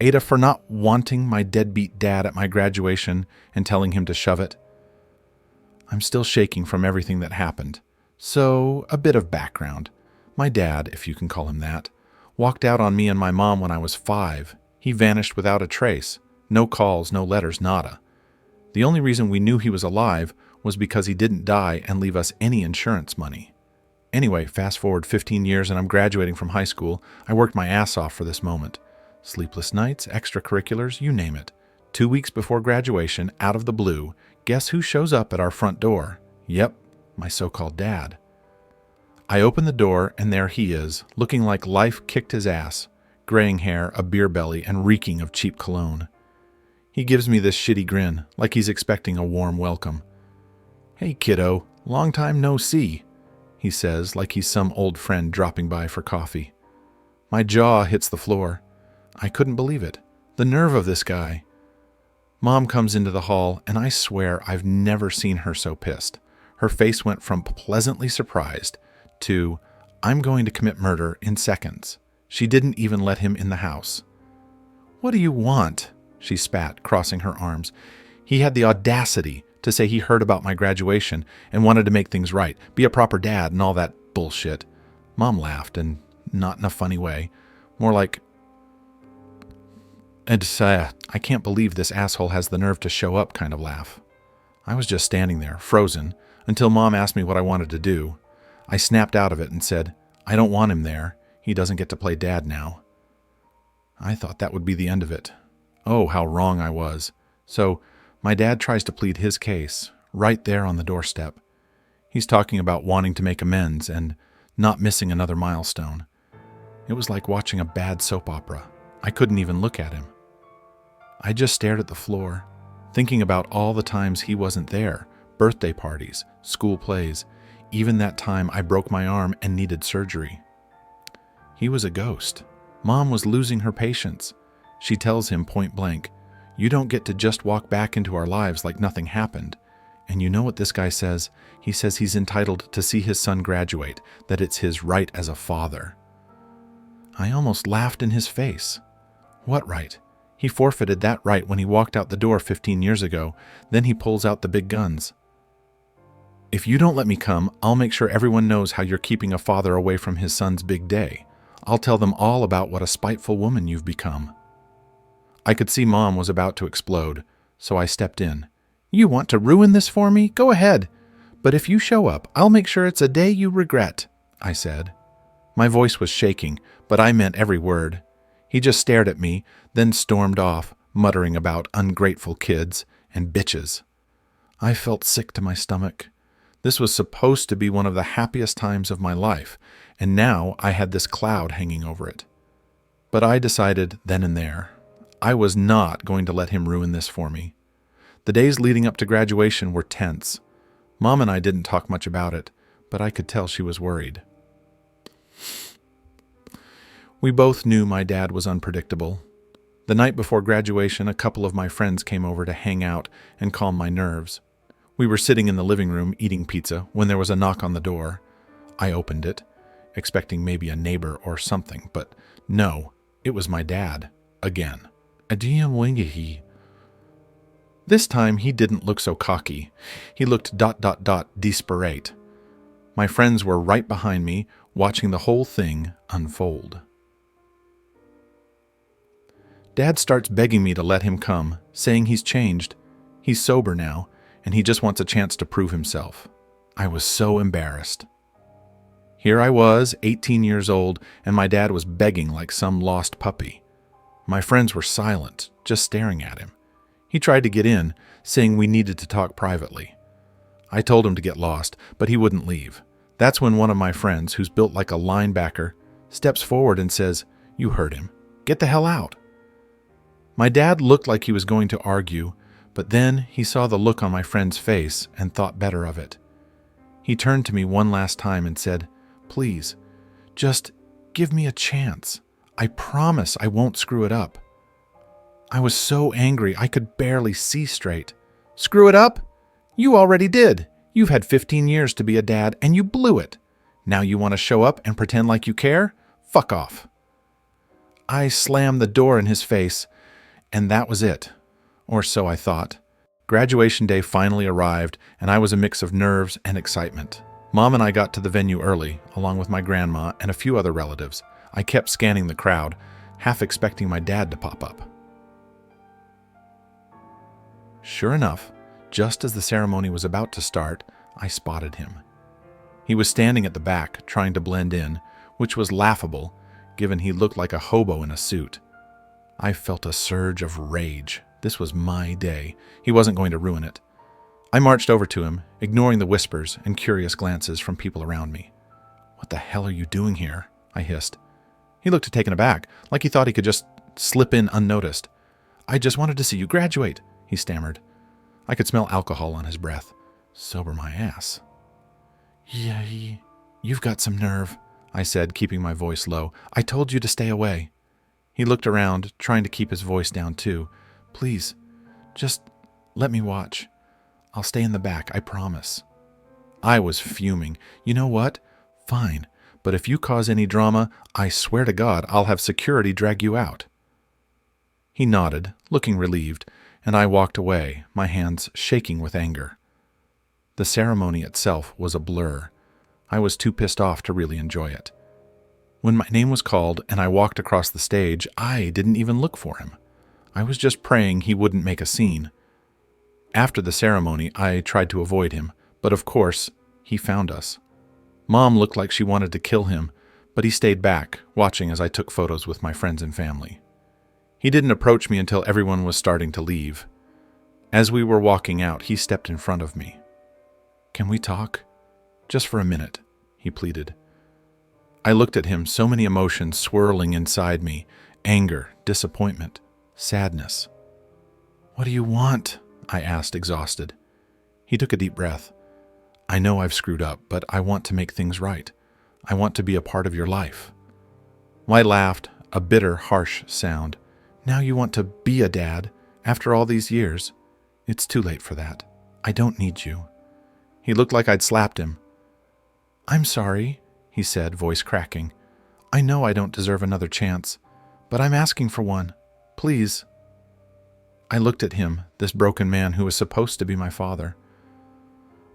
AITA for not wanting my deadbeat dad at my graduation and telling him to shove it. I'm still shaking from everything that happened. So, a bit of background. My dad, if you can call him that, walked out on me and my mom when I was 5. He vanished without a trace. No calls, no letters, nada. The only reason we knew he was alive was because he didn't die and leave us any insurance money. Anyway, fast forward 15 years and I'm graduating from high school. I worked my ass off for this moment. Sleepless nights, extracurriculars, you name it. 2 weeks before graduation, out of the blue, guess who shows up at our front door? Yep, my so-called dad. I open the door and there he is, looking like life kicked his ass. Graying hair, a beer belly, and reeking of cheap cologne. He gives me this shitty grin, like he's expecting a warm welcome. "Hey kiddo, long time no see," he says, like he's some old friend dropping by for coffee. My jaw hits the floor. I couldn't believe it. The nerve of this guy. Mom comes into the hall, and I swear I've never seen her so pissed. Her face went from pleasantly surprised to, I'm going to commit murder in seconds. She didn't even let him in the house. "What do you want?" she spat, crossing her arms. He had the audacity to say he heard about my graduation and wanted to make things right, be a proper dad and all that bullshit. Mom laughed, and not in a funny way. More like, I can't believe this asshole has the nerve to show up kind of laugh. I was just standing there, frozen, until Mom asked me what I wanted to do. I snapped out of it and said, I don't want him there. He doesn't get to play dad now. I thought that would be the end of it. Oh, how wrong I was. So, my dad tries to plead his case, right there on the doorstep. He's talking about wanting to make amends and not missing another milestone. It was like watching a bad soap opera. I couldn't even look at him. I just stared at the floor, thinking about all the times he wasn't there, birthday parties, school plays, even that time I broke my arm and needed surgery. He was a ghost. Mom was losing her patience. She tells him point blank, "You don't get to just walk back into our lives like nothing happened." And you know what this guy says? He says he's entitled to see his son graduate, that it's his right as a father. I almost laughed in his face. What right? He forfeited that right when he walked out the door 15 years ago. Then he pulls out the big guns. "If you don't let me come, I'll make sure everyone knows how you're keeping a father away from his son's big day. I'll tell them all about what a spiteful woman you've become." I could see Mom was about to explode, so I stepped in. "You want to ruin this for me? Go ahead. But if you show up, I'll make sure it's a day you regret," I said. My voice was shaking, but I meant every word. He just stared at me, then stormed off, muttering about ungrateful kids and bitches. I felt sick to my stomach. This was supposed to be one of the happiest times of my life, and now I had this cloud hanging over it. But I decided then and there, I was not going to let him ruin this for me. The days leading up to graduation were tense. Mom and I didn't talk much about it, but I could tell she was worried. We both knew my dad was unpredictable. The night before graduation, a couple of my friends came over to hang out and calm my nerves. We were sitting in the living room eating pizza when there was a knock on the door. I opened it, expecting maybe a neighbor or something, but no, it was my dad, again. AmITheA. This time he didn't look so cocky. He looked ... desperate. My friends were right behind me, watching the whole thing unfold. Dad starts begging me to let him come, saying he's changed. He's sober now, and he just wants a chance to prove himself. I was so embarrassed. Here I was, 18 years old, and my dad was begging like some lost puppy. My friends were silent, just staring at him. He tried to get in, saying we needed to talk privately. I told him to get lost, but he wouldn't leave. That's when one of my friends, who's built like a linebacker, steps forward and says, "You heard him. Get the hell out." My dad looked like he was going to argue, but then he saw the look on my friend's face and thought better of it. He turned to me one last time and said, "Please, just give me a chance. I promise I won't screw it up." I was so angry I could barely see straight. "Screw it up? You already did. You've had 15 years to be a dad and you blew it. Now you want to show up and pretend like you care? Fuck off." I slammed the door in his face, and that was it. Or so I thought. Graduation day finally arrived, and I was a mix of nerves and excitement. Mom and I got to the venue early, along with my grandma and a few other relatives. I kept scanning the crowd, half expecting my dad to pop up. Sure enough, just as the ceremony was about to start, I spotted him. He was standing at the back, trying to blend in, which was laughable, given he looked like a hobo in a suit. I felt a surge of rage. This was my day. He wasn't going to ruin it. I marched over to him, ignoring the whispers and curious glances from people around me. "What the hell are you doing here?" I hissed. He looked taken aback, like he thought he could just slip in unnoticed. "I just wanted to see you graduate," he stammered. I could smell alcohol on his breath. Sober my ass. "Yeah, you've got some nerve," I said, keeping my voice low. "I told you to stay away." He looked around, trying to keep his voice down too. "Please, just let me watch. I'll stay in the back, I promise." I was fuming. "You know what? Fine. But if you cause any drama, I swear to God I'll have security drag you out." He nodded, looking relieved, and I walked away, my hands shaking with anger. The ceremony itself was a blur. I was too pissed off to really enjoy it. When my name was called and I walked across the stage, I didn't even look for him. I was just praying he wouldn't make a scene. After the ceremony, I tried to avoid him, but of course, he found us. Mom looked like she wanted to kill him, but he stayed back, watching as I took photos with my friends and family. He didn't approach me until everyone was starting to leave. As we were walking out, he stepped in front of me. "Can we talk? Just for a minute," he pleaded. I looked at him, so many emotions swirling inside me: anger, disappointment, sadness. "What do you want?" I asked, exhausted. He took a deep breath. "I know I've screwed up, but I want to make things right. I want to be a part of your life." I laughed, a bitter, harsh sound. "Now you want to be a dad, after all these years? It's too late for that. I don't need you." He looked like I'd slapped him. "I'm sorry," he said, voice cracking. "I know I don't deserve another chance, but I'm asking for one. Please." I looked at him, this broken man who was supposed to be my father.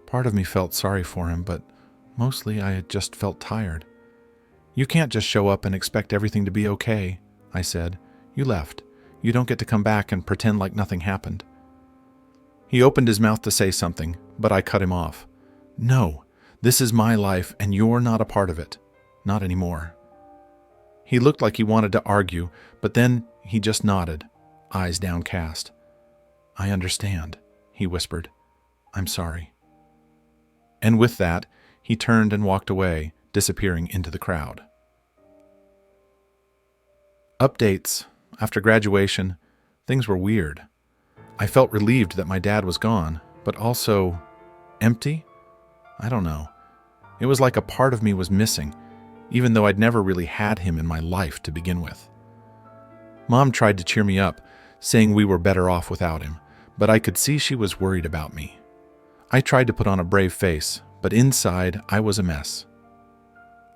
Part of me felt sorry for him, but mostly I had just felt tired. "You can't just show up and expect everything to be okay," I said. "You left. You don't get to come back and pretend like nothing happened." He opened his mouth to say something, but I cut him off. "No, this is my life and you're not a part of it. Not anymore." He looked like he wanted to argue, but then he just nodded, eyes downcast. "I understand," he whispered. "I'm sorry." And with that, he turned and walked away, disappearing into the crowd. Updates. After graduation, things were weird. I felt relieved that my dad was gone, but also empty? I don't know. It was like a part of me was missing, even though I'd never really had him in my life to begin with. Mom tried to cheer me up, saying we were better off without him, but I could see she was worried about me. I tried to put on a brave face, but inside I was a mess.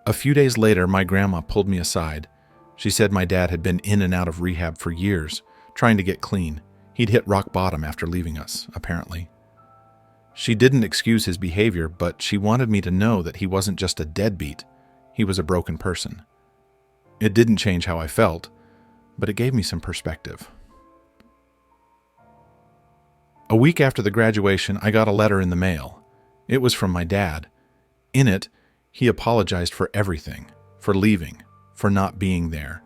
A few days later, my grandma pulled me aside. She said my dad had been in and out of rehab for years, trying to get clean. He'd hit rock bottom after leaving us, apparently. She didn't excuse his behavior, but she wanted me to know that he wasn't just a deadbeat. He was a broken person. It didn't change how I felt, but it gave me some perspective. A week after the graduation, I got a letter in the mail. It was from my dad. In it, he apologized for everything, for leaving, for not being there,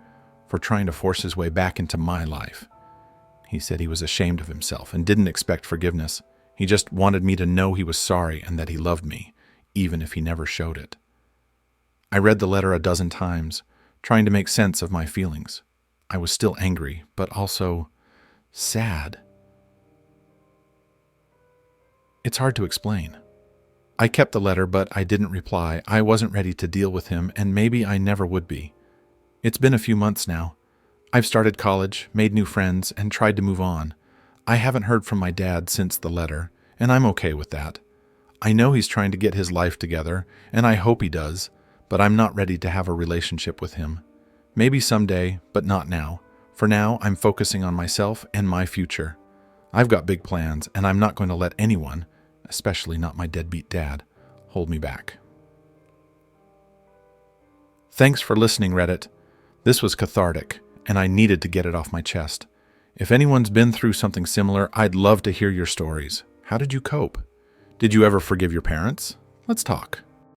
for trying to force his way back into my life. He said he was ashamed of himself and didn't expect forgiveness. He just wanted me to know he was sorry and that he loved me, even if he never showed it. I read the letter a dozen times, trying to make sense of my feelings. I was still angry, but also sad. It's hard to explain. I kept the letter, but I didn't reply. I wasn't ready to deal with him, and maybe I never would be. It's been a few months now. I've started college, made new friends, and tried to move on. I haven't heard from my dad since the letter, and I'm okay with that. I know he's trying to get his life together, and I hope he does, but I'm not ready to have a relationship with him. Maybe someday, but not now. For now, I'm focusing on myself and my future. I've got big plans, and I'm not going to let anyone, especially not my deadbeat dad, hold me back. Thanks for listening, Reddit. This was cathartic, and I needed to get it off my chest. If anyone's been through something similar, I'd love to hear your stories. How did you cope? Did you ever forgive your parents? Let's talk.